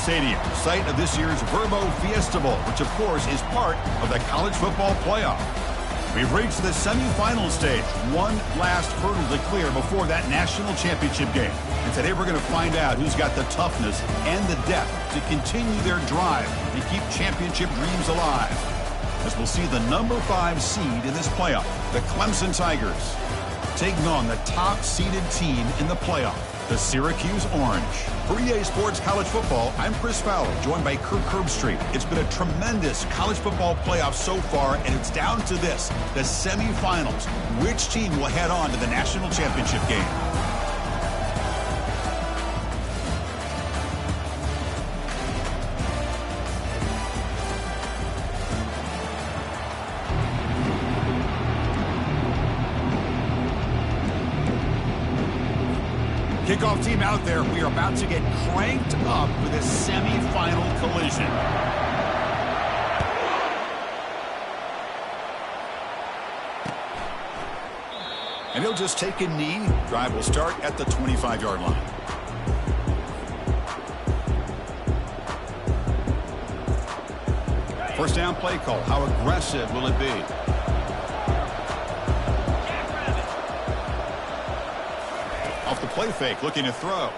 Stadium, site of this year's Verbo Fiesta Bowl, which of course is part of the college football playoff. We've reached the semifinal stage. One last hurdle to clear before that national championship game. And today we're going to find out who's got the toughness and the depth to continue their drive and keep championship dreams alive. As we'll see the number 5 seed in this playoff, the Clemson Tigers, taking on the top-seeded team in the playoff, the Syracuse Orange. For EA Sports College Football, I'm Chris Fowler, joined by Kirk Herbstreit. It's been a tremendous college football playoff so far, and it's down to this, the semifinals. Which team will head on to the national championship game? Kickoff team out there. We are about to get cranked up with a semifinal collision. And he'll just take a knee. Drive will start at the 25-yard line. First down play call. How aggressive will it be? Off the play fake, looking to throw.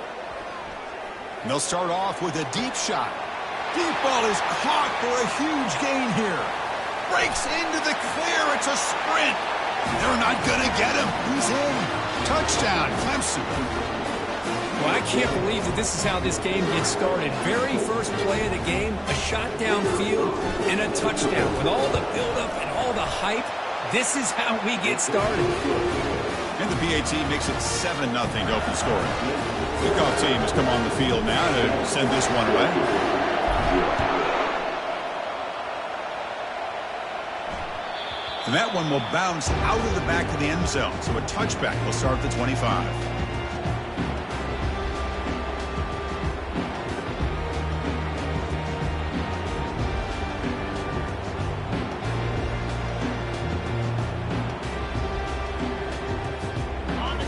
And they'll start off with a deep shot. Deep ball is caught for a huge gain here. Breaks into the clear. It's a sprint. They're not going to get him. He's in. Touchdown, Clemson. Well, I can't believe that this is how this game gets started. Very first play of the game, a shot downfield and a touchdown. With all the buildup and all the hype, this is how we get started. And the PAT makes it 7-0 to open scoring. Kickoff team has come on the field now to send this one away. And that one will bounce out of the back of the end zone. So a touchback will start at the 25.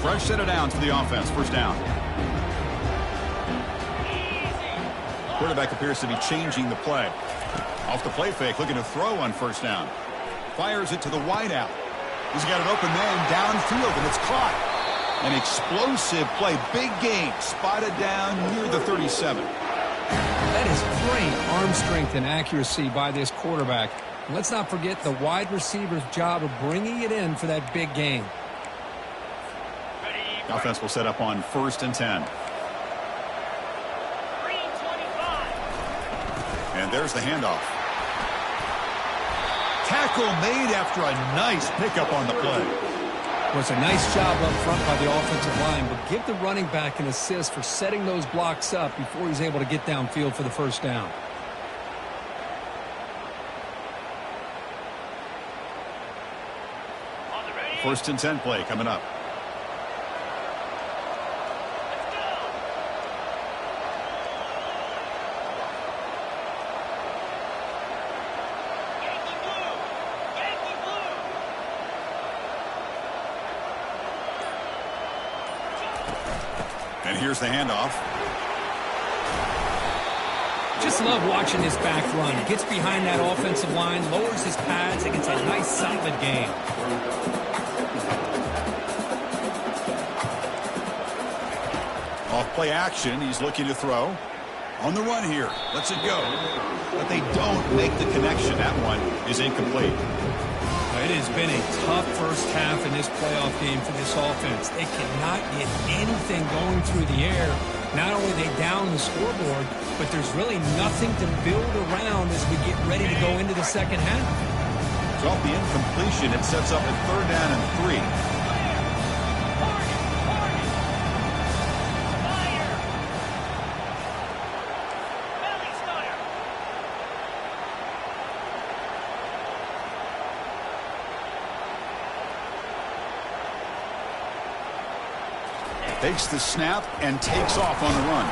Fresh set of downs for the offense. First down. Quarterback appears to be changing the play. Off the play fake, looking to throw on first down. Fires it to the wideout. He's got an open man downfield, and it's caught. An explosive play. Big gain. Spotted down near the 37. That is great arm strength and accuracy by this quarterback. And let's not forget the wide receiver's job of bringing it in for that big gain. Offense will set up on 1st and 10. And there's the handoff. Tackle made after a nice pickup on the play. Well, it's a nice job up front by the offensive line, but give the running back an assist for setting those blocks up before he's able to get downfield for the first down. First and 10 play coming up. And here's the handoff. Just love watching this back run. He gets behind that offensive line, lowers his pads, and gets a nice solid gain. Off play action, he's looking to throw. On the run here, lets it go. But they don't make the connection. That one is incomplete. It has been a tough first half in this playoff game for this offense. They cannot get anything going through the air. Not only are they down the scoreboard, but there's really nothing to build around as we get ready to go into the second half. So off the incompletion, it sets up a 3rd down and 3. Takes the snap and takes off on the run.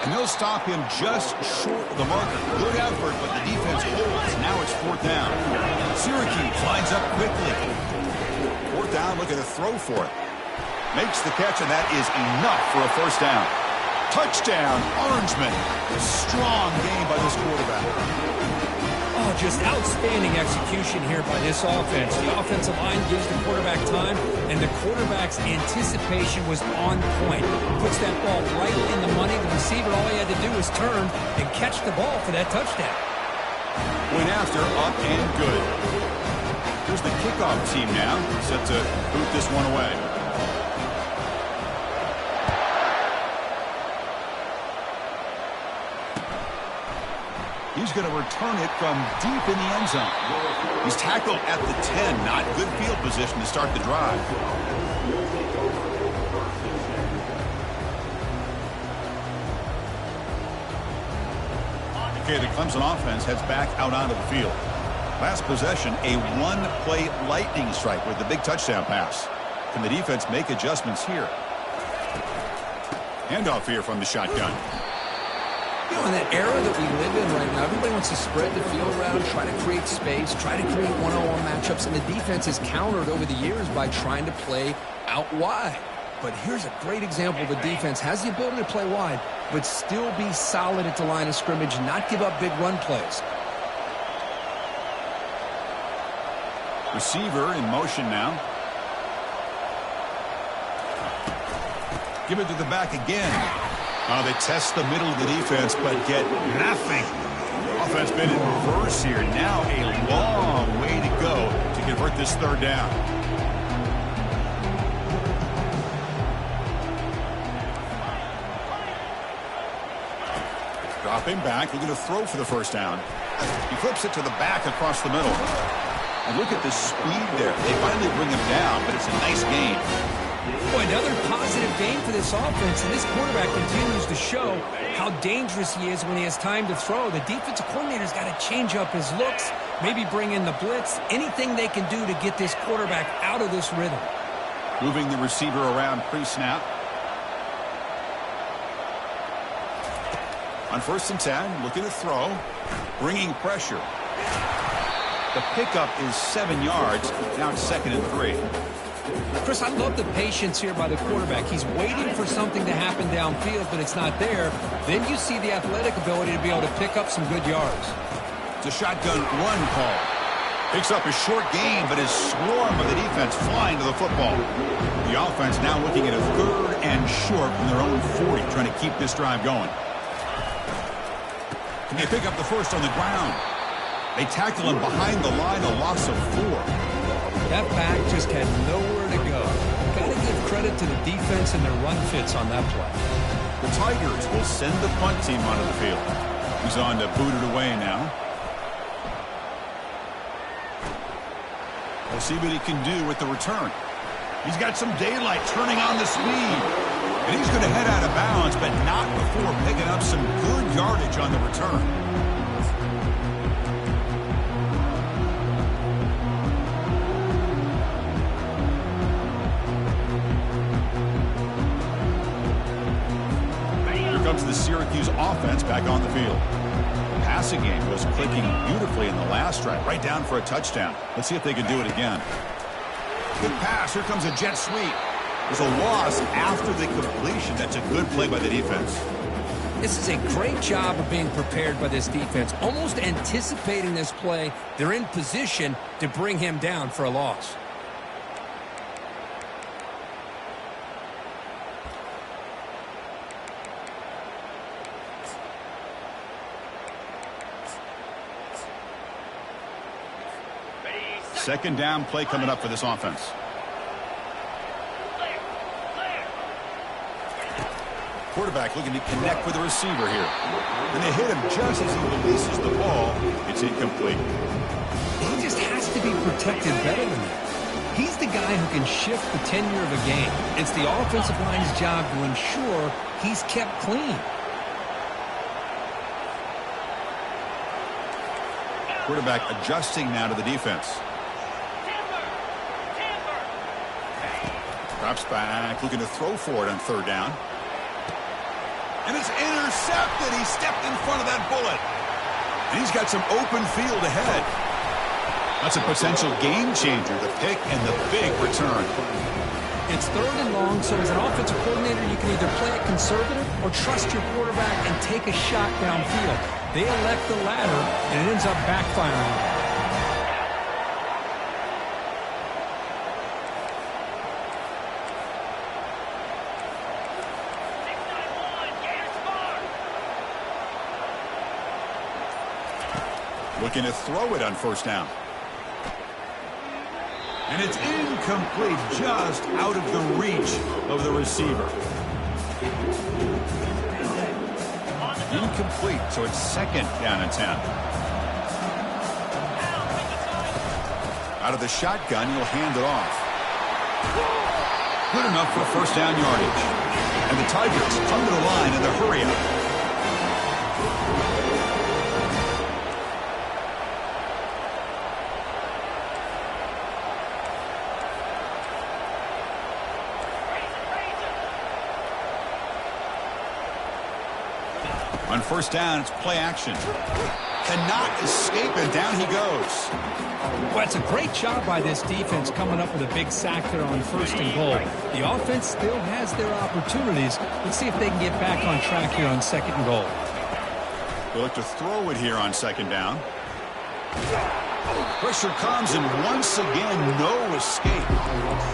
And they'll stop him just short of the marker. Good effort, but the defense holds. Now it's 4th down. Syracuse lines up quickly. 4th down, looking to throw for it. Makes the catch, and that is enough for a first down. Touchdown, Orangeman. A strong game by this quarterback. Oh, just outstanding execution here by this offense. The offensive line gives the quarterback time, and the quarterback's anticipation was on point. Puts that ball right in the money. The receiver, all he had to do was turn and catch the ball for that touchdown. Went after, up and good. Here's the kickoff team now, set to boot this one away. He's going to return it from deep in the end zone. He's tackled at the 10. Not good field position to start the drive. Okay, the Clemson offense heads back out onto the field. Last possession, a one-play lightning strike with the big touchdown pass. Can the defense make adjustments here? Handoff here from the shotgun. You know, in that era that we live in right now, everybody wants to spread the field around, try to create space, try to create one-on-one matchups, and the defense is countered over the years by trying to play out wide. But here's a great example. The defense has the ability to play wide, but still be solid at the line of scrimmage, not give up big run plays. Receiver in motion now. Give it to the back again. They test the middle of the defense, but get nothing. Offense been in reverse here. Now a long way to go to convert this third down. Dropping back, looking to throw for the first down. He flips it to the back across the middle. And look at the speed there. They finally bring him down, but it's a nice gain. Boy, another positive game for this offense, and this quarterback continues to show how dangerous he is when he has time to throw. The defensive coordinator's got to change up his looks, maybe bring in the blitz, anything they can do to get this quarterback out of this rhythm. Moving the receiver around pre-snap. On 1st and 10, looking to throw, bringing pressure. The pickup is 7 yards. Now it's 2nd and 3. Chris, I love the patience here by the quarterback. He's waiting for something to happen downfield, but it's not there. Then you see the athletic ability to be able to pick up some good yards. It's a shotgun run call. Picks up a short gain, but is swarmed by the defense flying to the football. The offense now looking at a 3rd and short from their own 40, trying to keep this drive going. Can they pick up the first on the ground? They tackle him behind the line, a loss of 4. That back just had nowhere to go. Got to give credit to the defense and their run fits on that play. The Tigers will send the punt team onto the field. He's on to boot it away now. We'll see what he can do with the return. He's got some daylight turning on the speed. And he's going to head out of bounds, but not before picking up some good yardage on the return. Comes the Syracuse offense back on the field. The passing game was clicking beautifully in the last drive, right down for a touchdown. Let's see if they can do it again. Good pass. Here comes a jet sweep. There's a loss after the completion. That's a good play by the defense. This is a great job of being prepared by this defense, almost anticipating this play. They're in position to bring him down for a loss. Second down play coming up for this offense. Quarterback looking to connect with the receiver here. And they hit him just as he releases the ball. It's incomplete. He just has to be protected better than that. He's the guy who can shift the tenure of a game. It's the offensive line's job to ensure he's kept clean. Quarterback adjusting now to the defense. Drops back, looking to throw for it on 3rd down. And it's intercepted. He stepped in front of that bullet. And he's got some open field ahead. That's a potential game changer, the pick and the big return. It's 3rd and long, so as an offensive coordinator, you can either play it conservative or trust your quarterback and take a shot downfield. They elect the latter, and it ends up backfiring. Looking to throw it on 1st down. And it's incomplete, just out of the reach of the receiver. Incomplete, so it's 2nd down and 10. Out of the shotgun, he'll hand it off. Good enough for 1st down yardage. And the Tigers come to the line in the hurry-up. On 1st down, it's play action. Cannot escape, and down he goes. Well, it's a great job by this defense coming up with a big sack there on 1st and goal. The offense still has their opportunities. Let's see if they can get back on track here on 2nd and goal. They'll look to throw it here on 2nd down. Pressure comes, and once again, no escape.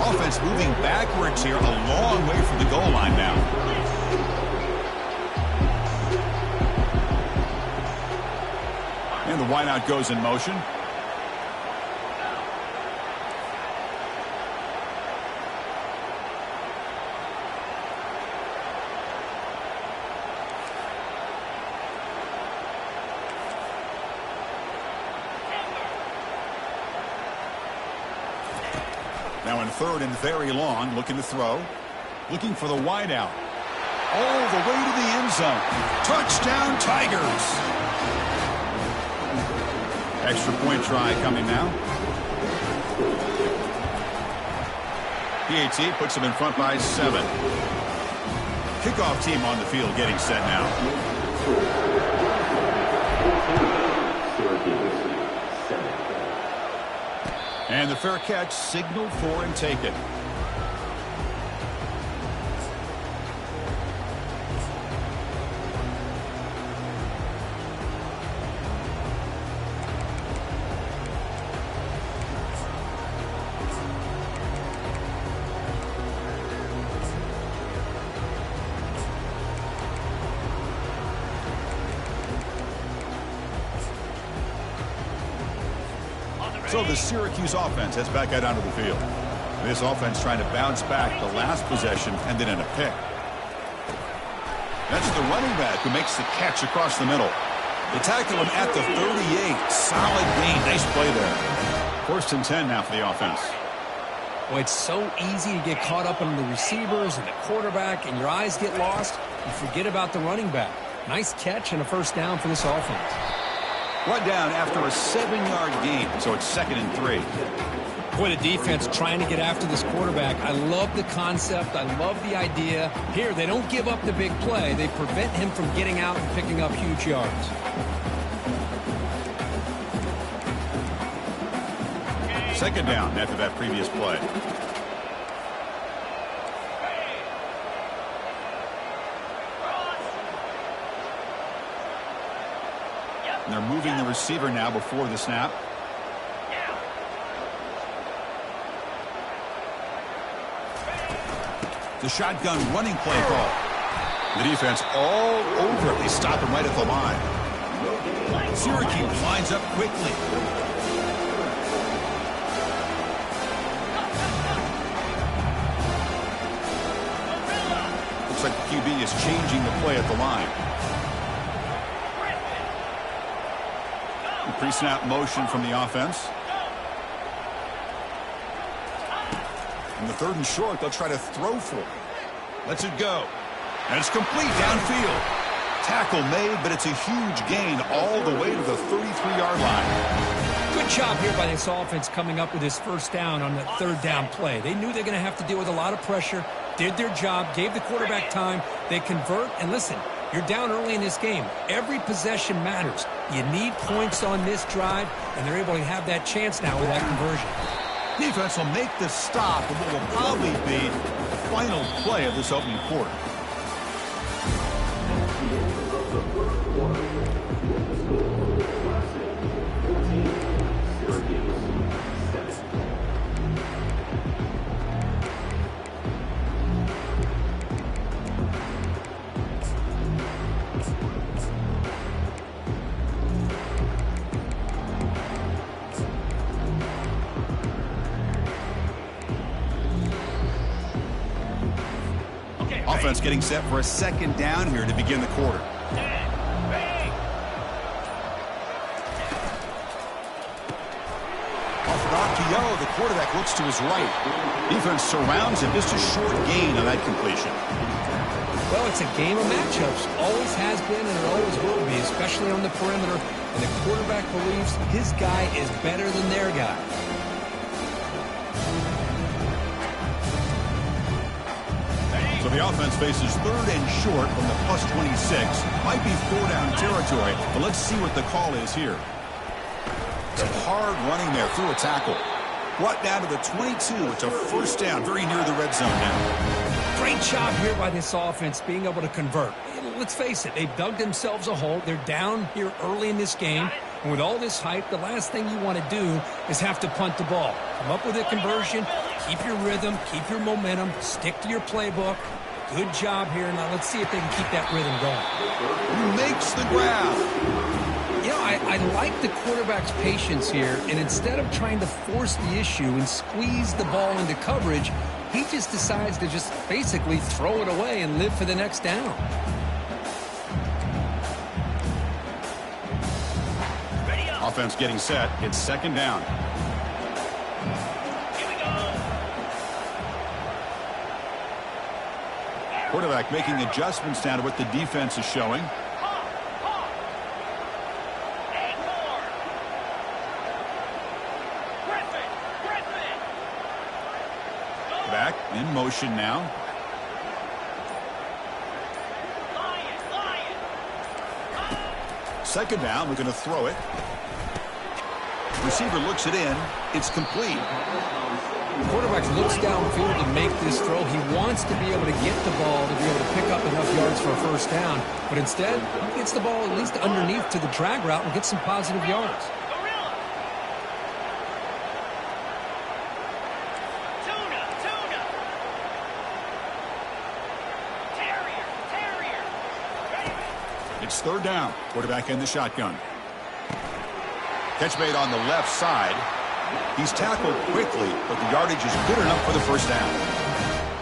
Offense moving backwards here, a long way from the goal line now. And the wideout goes in motion. Now in 3rd and very long, looking to throw. Looking for the wideout. All the way to the end zone. Touchdown, Tigers! Extra point try coming now. PAT puts them in front by 7. Kickoff team on the field getting set now. And the fair catch signaled for and taken. So the Syracuse offense heads back out onto the field. This offense trying to bounce back the last possession, ended in a pick. That's the running back who makes the catch across the middle. They tackle him at the 38. Solid gain. Nice play there. 1st and 10 now for the offense. Well, it's so easy to get caught up in the receivers and the quarterback, and your eyes get lost. You forget about the running back. Nice catch and a 1st down for this offense. One down after a 7-yard gain, so it's 2nd and 3. Boy, the defense trying to get after this quarterback. I love the concept. I love the idea. Here, they don't give up the big play. They prevent him from getting out and picking up huge yards. Second down after that previous play. And they're moving the receiver now before the snap. The shotgun running play call. The defense all over it. They stop him right at the line. Syracuse lines up quickly. Looks like the QB is changing the play at the line. Pre-snap motion from the offense. In the 3rd and short, they'll try to throw for it. Lets it go. And it's complete downfield. Tackle made, but it's a huge gain all the way to the 33-yard line. Good job here by this offense coming up with this 1st down on the 3rd down play. They knew they're going to have to deal with a lot of pressure, did their job, gave the quarterback time. They convert, and listen, you're down early in this game. Every possession matters. You need points on this drive, and they're able to have that chance now with that conversion. Defense will make the stop of what will probably be the final play of this opening quarter. Offense getting set for a second down here to begin the quarter. Off route to Yo, the quarterback looks to his right. Defense surrounds him, just a short gain on that completion. Well, it's a game of matchups. Always has been and it always will be, especially on the perimeter. And the quarterback believes his guy is better than their guy. So the offense faces third and short from the +26. Might be 4-down territory, but let's see what the call is here. It's hard running there through a tackle. Brought down to the 22. It's a first down, very near the red zone now. Great job here by this offense being able to convert. Let's face it, they've dug themselves a hole. They're down here early in this game. And with all this hype, the last thing you want to do is have to punt the ball. Come up with a conversion, keep your rhythm, keep your momentum, stick to your playbook. Good job here. Now let's see if they can keep that rhythm going. He makes the grab. You know, I like the quarterback's patience here, and instead of trying to force the issue and squeeze the ball into coverage, he just decides to just basically throw it away and live for the next down. Offense getting set. It's second down. Here we go. Quarterback making adjustments now to what the defense is showing. Back in motion now. Second down, we're going to throw it. Receiver looks it in. It's complete. The quarterback looks downfield to make this throw. He wants to be able to get the ball to be able to pick up enough yards for a first down. But instead, he gets the ball at least underneath to the drag route and gets some positive yards. It's third down. Quarterback in the shotgun. Catch made on the left side. He's tackled quickly, but the yardage is good enough for the first down.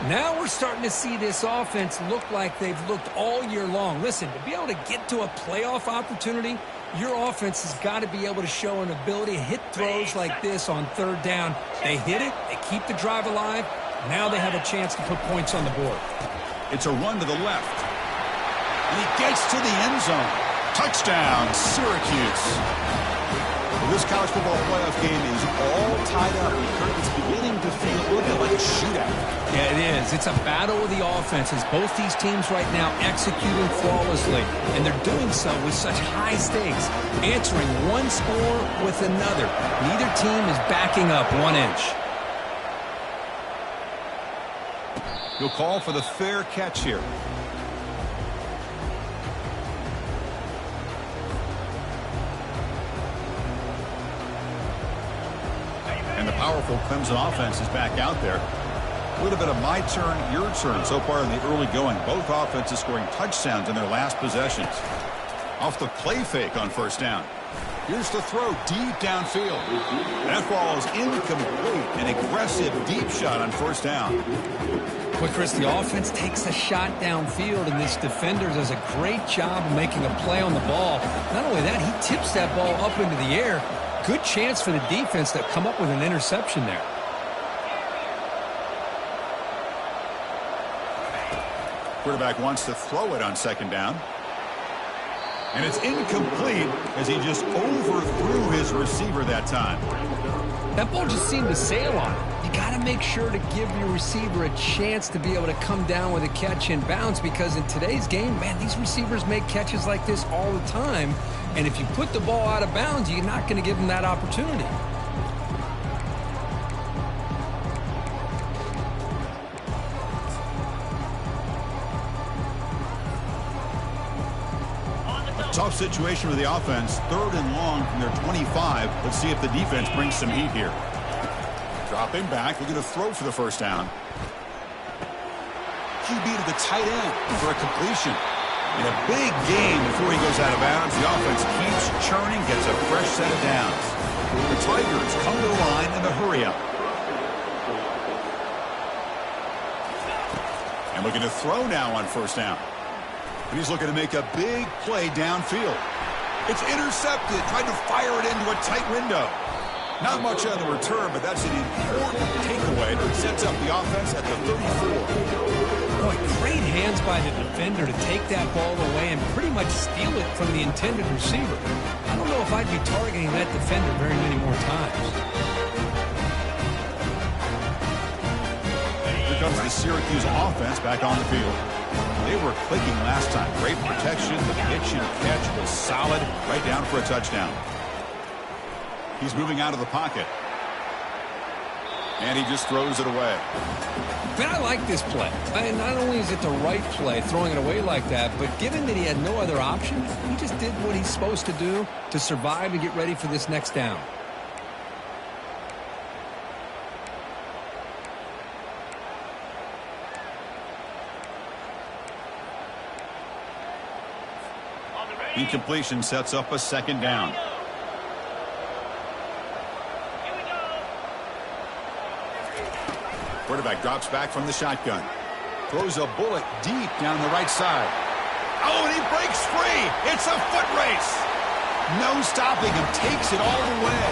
Now we're starting to see this offense look like they've looked all year long. Listen, to be able to get to a playoff opportunity, your offense has got to be able to show an ability to hit throws like this on third down. They hit it, they keep the drive alive. Now they have a chance to put points on the board. It's a run to the left. And he gets to the end zone. Touchdown, Syracuse. Well, this college football playoff game is all tied up. It's beginning to feel a little bit like a shootout. Yeah, it is. It's a battle of the offenses. Both these teams right now executing flawlessly, and they're doing so with such high stakes, answering one score with another. Neither team is backing up 1 inch. He'll call for the fair catch here. And the powerful Clemson offense is back out there. A little bit of my turn, your turn so far in the early going. Both offenses scoring touchdowns in their last possessions. Off the play fake on first down. Here's the throw deep downfield. That ball is incomplete. An aggressive deep shot on first down. But Chris, the offense takes a shot downfield, and this defender does a great job of making a play on the ball. Not only that, he tips that ball up into the air. Good chance for the defense to come up with an interception there. Quarterback wants to throw it on second down. And it's incomplete as he just overthrew his receiver that time. That ball just seemed to sail on it. You got to make sure to give your receiver a chance to be able to come down with a catch and bounce, because in today's game, man, these receivers make catches like this all the time. And if you put the ball out of bounds, you're not going to give them that opportunity. Tough situation for the offense. 3rd and long from their 25. Let's see if the defense brings some heat here. Dropping back, looking to throw for the first down. QB to the tight end for a completion. In a big game before he goes out of bounds, the offense keeps churning, gets a fresh set of downs. The Tigers come to the line in the hurry-up. And looking to throw now on first down. He's looking to make a big play downfield. It's intercepted. Tried to fire it into a tight window. Not much on the return, but that's an important takeaway that sets up the offense at the 34. Boy, great hands by the defender to take that ball away and pretty much steal it from the intended receiver. I don't know if I'd be targeting that defender very many more times. Here comes the Syracuse offense back on the field. They were clicking last time. Great protection. The pitch and catch was solid. Right down for a touchdown. He's moving out of the pocket. And he just throws it away. But I like this play. Not only is it the right play, throwing it away like that, but given that he had no other option, he just did what he's supposed to do to survive and get ready for this next down. Incompletion sets up a 2nd down. Quarterback drops back from the shotgun. Throws a bullet deep down the right side. Oh, and he breaks free. It's a foot race. No stopping him. Takes it all the way.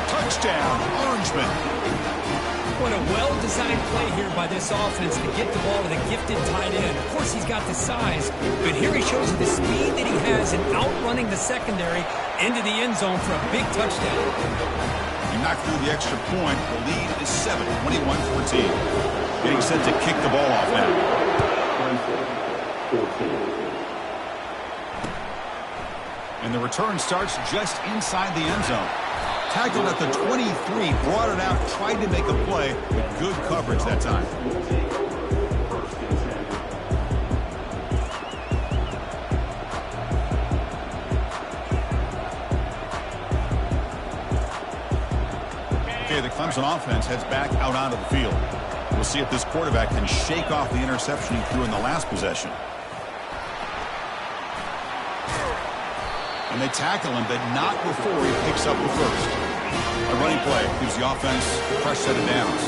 Touchdown, Orangeman. What a well-designed play here by this offense to get the ball to the gifted tight end. Of course, he's got the size, but here he shows you the speed that he has in outrunning the secondary into the end zone for a big touchdown. He knocked through the extra point. The lead is 7, 21-14. Getting set to kick the ball off now. And the return starts just inside the end zone. Tackled at the 23, brought it out, tried to make a play, with good coverage that time. Okay, the Clemson offense heads back out onto the field. We'll see if this quarterback can shake off the interception he threw in the last possession. And they tackle him, but not before he picks up the first. A running play gives the offense a fresh set of downs.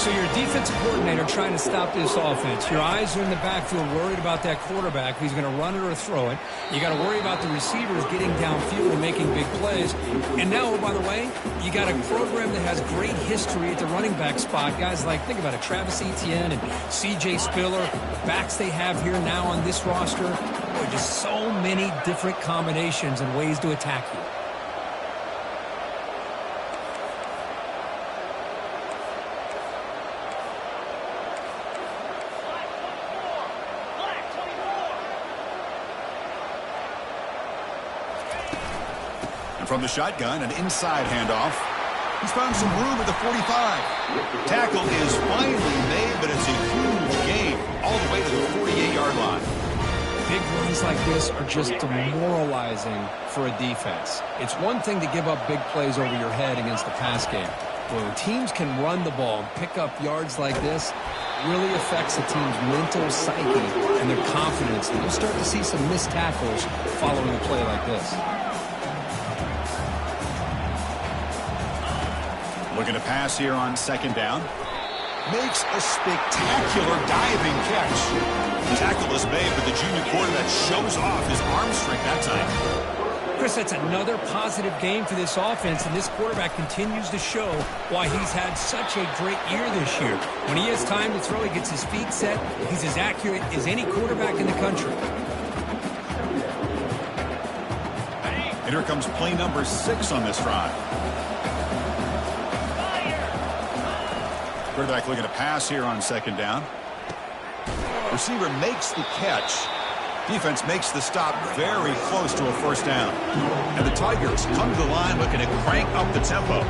So you're a defensive coordinator trying to stop this offense. Your eyes are in the backfield worried about that quarterback, if he's going to run it or throw it. You got to worry about the receivers getting downfield and making big plays. And now, oh, by the way, you got a program that has great history at the running back spot. Guys like, think about it, Travis Etienne and C.J. Spiller, backs they have here now on this roster. Boy, just so many different combinations and ways to attack you. From the shotgun, an inside handoff. He's found some room at the 45. Tackle is finally made, but it's a huge gain all the way to the 48-yard line. Big runs like this are just demoralizing for a defense. It's one thing to give up big plays over your head against the pass game. When teams can run the ball and pick up yards like this, it really affects the team's mental psyche and their confidence. And you'll start to see some missed tackles following a play like this. Looking to pass here on 2nd down. Makes a spectacular diving catch. The tackle is made, but the junior quarterback shows off his arm strength that time. Chris, that's another positive game for this offense, and this quarterback continues to show why he's had such a great year this year. When he has time to throw, he gets his feet set. He's as accurate as any quarterback in the country. And here comes play number 6 on this drive. Quarterback looking to pass here on 2nd down. Receiver makes the catch. Defense makes the stop very close to a first down. And the Tigers come to the line looking to crank up the tempo.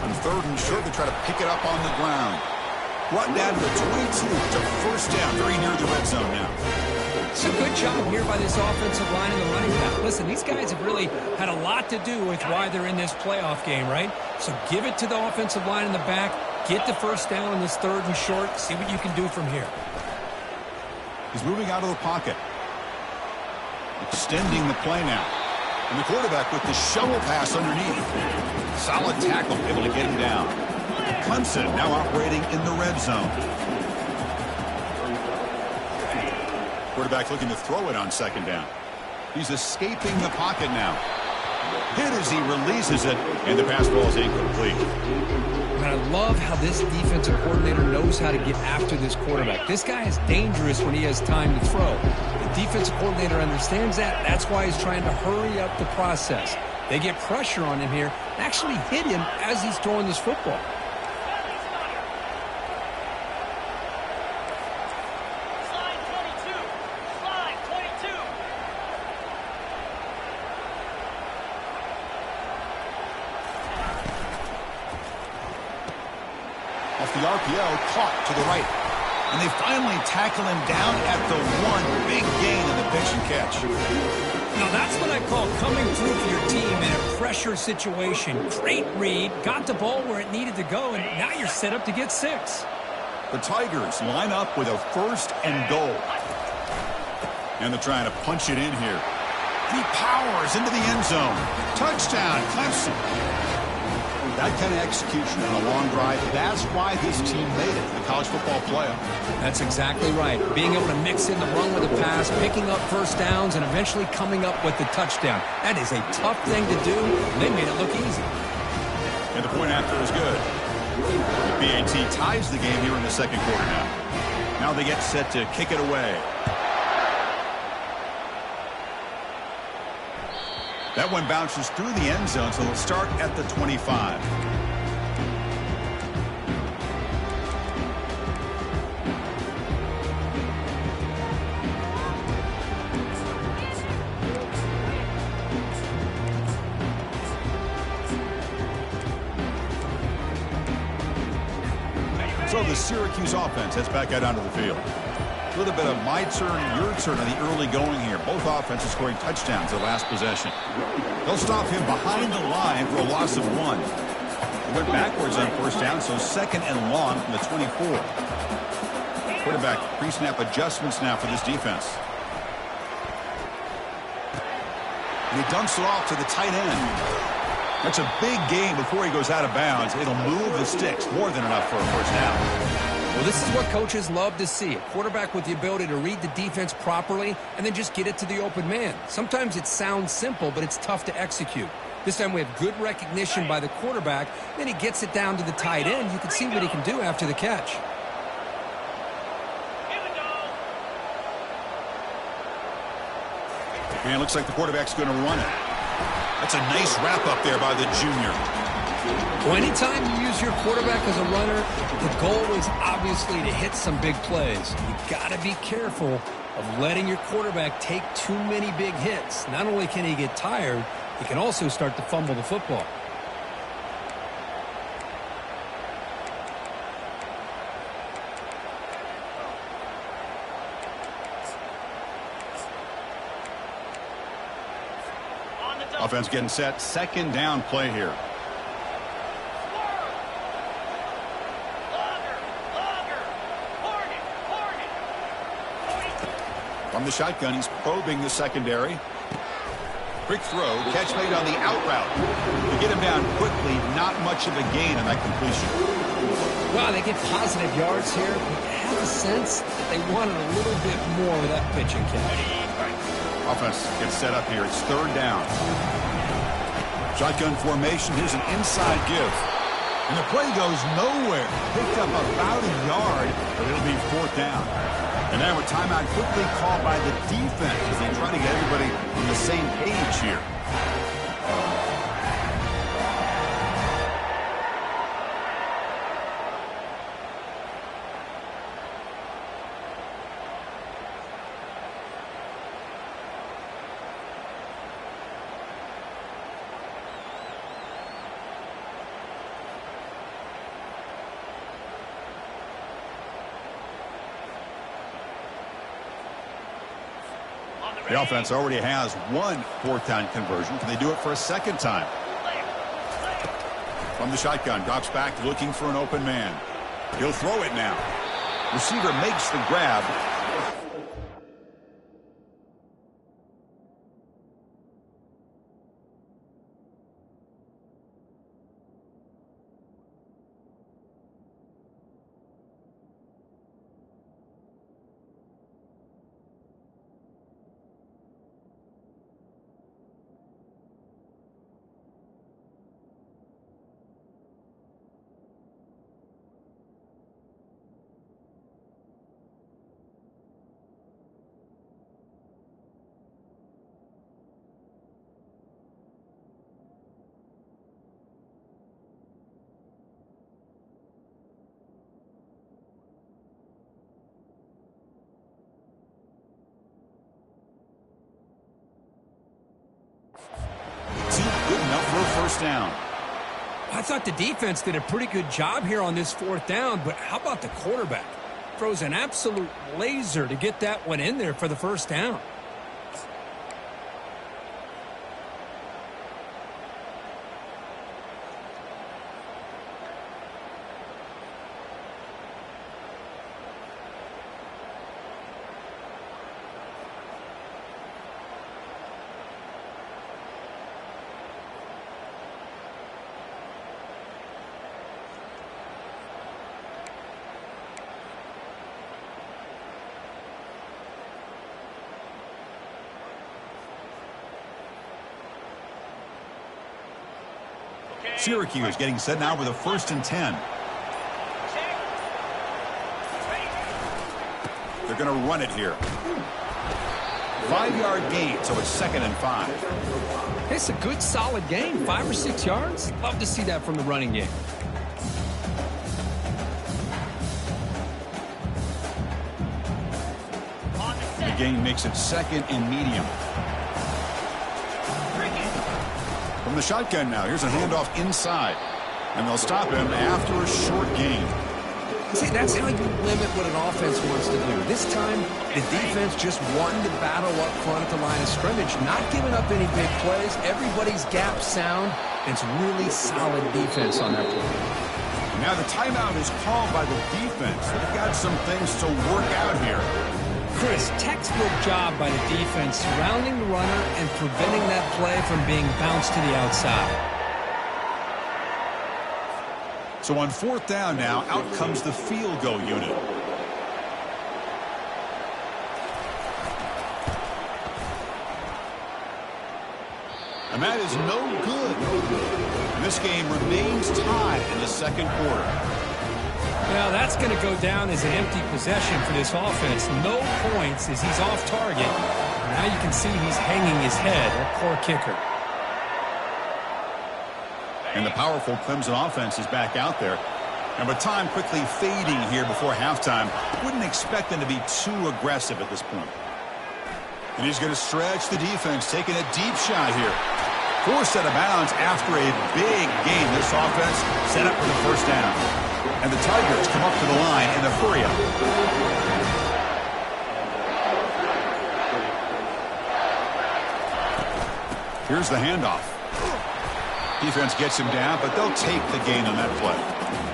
On 3rd and short, they try to pick it up on the ground. brought down to the 22. It's a first down, very near the red zone now. It's a good job here by this offensive line and the running back. Listen, these guys have really had a lot to do with why they're in this playoff game, right? So give it to the offensive line in the back. Get the first down in this third and short. See what you can do from here. He's moving out of the pocket. Extending the play now. And the quarterback with the shovel pass underneath. Solid tackle, able to get him down. Clemson now operating in the red zone. Quarterback looking to throw it on second down. He's escaping the pocket now. Hit as he releases it, and the pass ball is incomplete. And I love how this defensive coordinator knows how to get after this quarterback. This guy is dangerous when he has time to throw. The defensive coordinator understands that. That's why he's trying to hurry up the process. They get pressure on him here, actually hit him as he's throwing this football. Off the RPO, caught to the right. And they finally tackle him down at the one. Big gain in the pitch and catch. Now that's what I call coming through for your team in a pressure situation. Great read, got the ball where it needed to go, and now you're set up to get 6. The Tigers line up with a first and goal. And they're trying to punch it in here. And he powers into the end zone. Touchdown, Clemson. That kind of execution on a long drive, that's why this team made it to the college football playoff. That's exactly right. Being able to mix in the run with the pass, picking up first downs, and eventually coming up with the touchdown. That is a tough thing to do, and they made it look easy. And the point after is good. The BAT ties the game here in the second quarter now. Now they get set to kick it away. That one bounces through the end zone, so they'll start at the 25. So the Syracuse offense heads back out onto the field. A little bit of my turn, your turn in the early going here. Both offenses scoring touchdowns their last possession. They'll stop him behind the line for a loss of 1. He went backwards on first down, so second and long from the 24. Quarterback pre-snap adjustments now for this defense. And he dumps it off to the tight end. That's a big gain before he goes out of bounds. It'll move the sticks, more than enough for a first down. Well, this is what coaches love to see. A quarterback with the ability to read the defense properly and then just get it to the open man. Sometimes it sounds simple, but it's tough to execute. This time we have good recognition by the quarterback. Then he gets it down to the tight end. You can see what he can do after the catch. And it looks like the quarterback's going to run it. That's a nice wrap up there by the junior. Well, anytime you use your quarterback as a runner, the goal is obviously to hit some big plays. You got to be careful of letting your quarterback take too many big hits. Not only can he get tired, he can also start to fumble the football. Offense getting set. Second down play here. From the shotgun, he's probing the secondary. Quick throw, catch made on the out route. To get him down quickly, not much of a gain on that completion. Well, they get positive yards here, but you have a sense that they wanted a little bit more with that pitch and catch. Offense gets set up here. It's third down. Shotgun formation. Here's an inside give. And the play goes nowhere. Picked up about a yard, but it'll be fourth down. And now a timeout quickly called by the defense as they try to get everybody on the same page here. The offense already has one fourth down conversion. Can they do it for a second time? From the shotgun, drops back looking for an open man. He'll throw it now. Receiver makes the grab. Good enough for a first down. I thought the defense did a pretty good job here on this fourth down, but how about the quarterback? Throws an absolute laser to get that one in there for the first down. Syracuse getting set now with a 1st and 10. They're going to run it here. 5-yard gain, so it's 2nd and 5. It's a good, solid game. 5 or 6 yards. Love to see that from the running game. The gain makes it 2nd and medium. From the shotgun now, here's a handoff inside. And they'll stop him after a short gain. See, that's how you limit what an offense wants to do. This time, the defense just wanted to battle up front at the line of scrimmage, not giving up any big plays. Everybody's gap sound. It's really solid defense on that play. Now the timeout is called by the defense. They've got some things to work out here. Chris, textbook job by the defense surrounding the runner and preventing that play from being bounced to the outside. So on 4th down now, out comes the field goal unit. And that is no good. And this game remains tied in the 2nd quarter. Well, that's going to go down as an empty possession for this offense. No points as he's off target. Now you can see he's hanging his head. A poor kicker. And the powerful Clemson offense is back out there. And with time quickly fading here before halftime, wouldn't expect them to be too aggressive at this point. And he's going to stretch the defense, taking a deep shot here. Forced out of bounds after a big game. This offense set up for the first down. And the Tigers come up to the line in a hurry-up. Here's the handoff. Defense gets him down, but they'll take the gain on that play.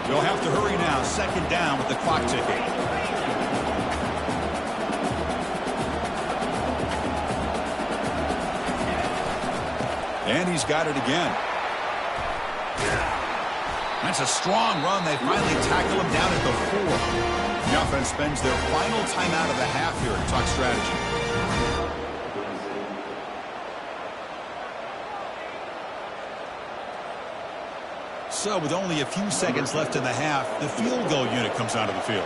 They'll have to hurry now. 2nd down with the clock ticking. And he's got it again. That's a strong run. They finally tackle him down at the 4. The offense spends their final timeout of the half here to talk strategy. So with only a few seconds left in the half, the field goal unit comes onto the field.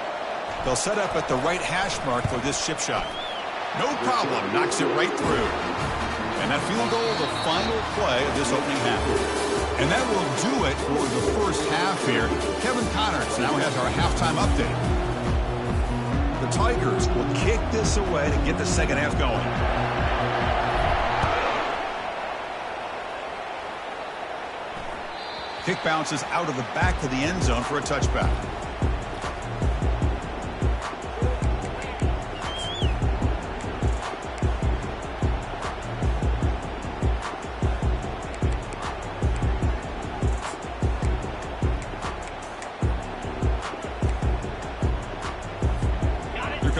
They'll set up at the right hash mark for this chip shot. No problem. Knocks it right through. And that field goal, the final play of this opening half. And that will do it for the first half here. Kevin Connors now has our halftime update. The Tigers will kick this away to get the second half going. Kick bounces out of the back of the end zone for a touchback.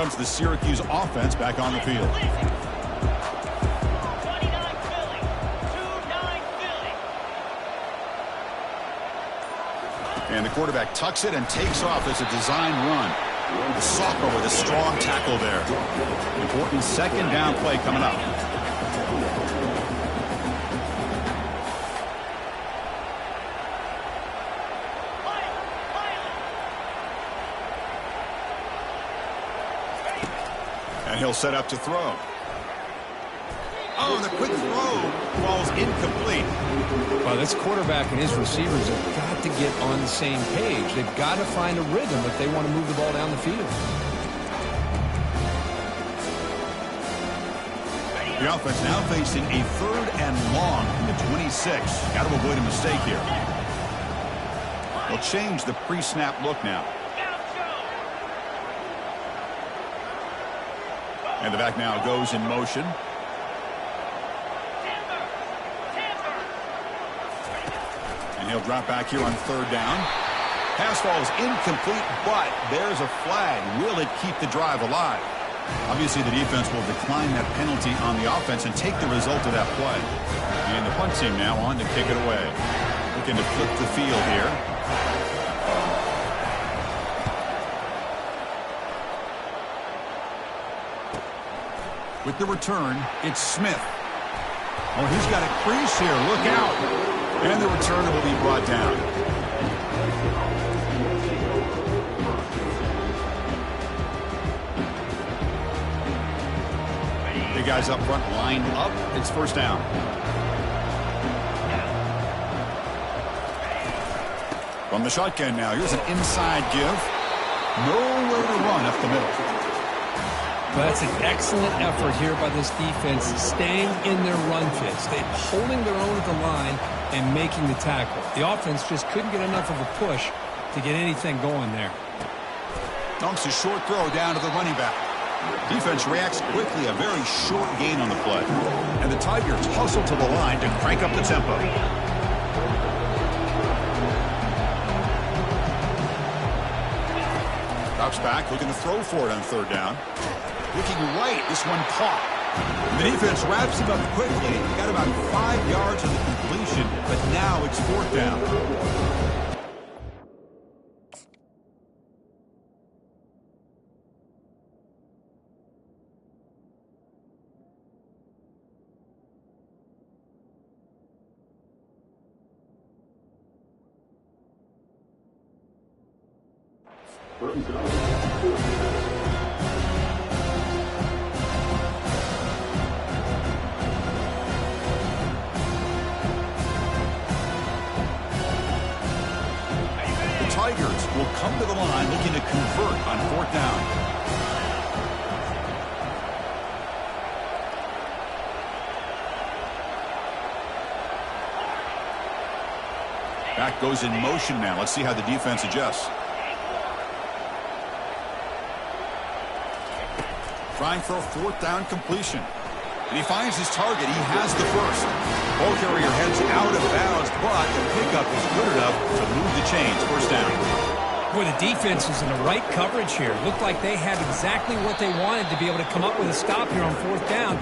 comes the Syracuse offense back on the field. And the quarterback tucks it and takes off as a design run. The sophomore with a strong tackle there. Important second down play coming up. And he'll set up to throw. Oh, the quick throw falls incomplete. Well, this quarterback and his receivers have got to get on the same page. They've got to find a rhythm if they want to move the ball down the field. The offense now facing a 3rd and long from the 26. Got to avoid a mistake here. They'll change the pre-snap look now. And the back now goes in motion. And he'll drop back here on 3rd down. Pass ball is incomplete, but there's a flag. Will it keep the drive alive? Obviously, the defense will decline that penalty on the offense and take the result of that play. And the punt team now on to kick it away. Looking to flip the field here. With the return, it's Smith. Oh, he's got a crease here. Look out. And the return will be brought down. The guys up front lined up. It's 1st down. From the shotgun now. Here's an inside give. Nowhere to run up the middle. Well, that's an excellent effort here by this defense, staying in their run fits. They're holding their own at the line and making the tackle. The offense just couldn't get enough of a push to get anything going there. Dumps a short throw down to the running back. Defense reacts quickly, a very short gain on the play. And the Tigers hustle to the line to crank up the tempo. Drops back, looking to throw for it on 3rd down. Looking right, this one caught. The defense wraps him up quickly. Got about 5 yards on the completion, but now it's 4th down. Tigers will come to the line looking to convert on 4th down. Back goes in motion now. Let's see how the defense adjusts. Trying for a 4th down completion. And he finds his target. He has the first. Ball carrier heads out of bounds, but the pickup is good enough to move the chains. 1st down. Boy, the defense is in the right coverage here. Looked like they had exactly what they wanted to be able to come up with a stop here on 4th down.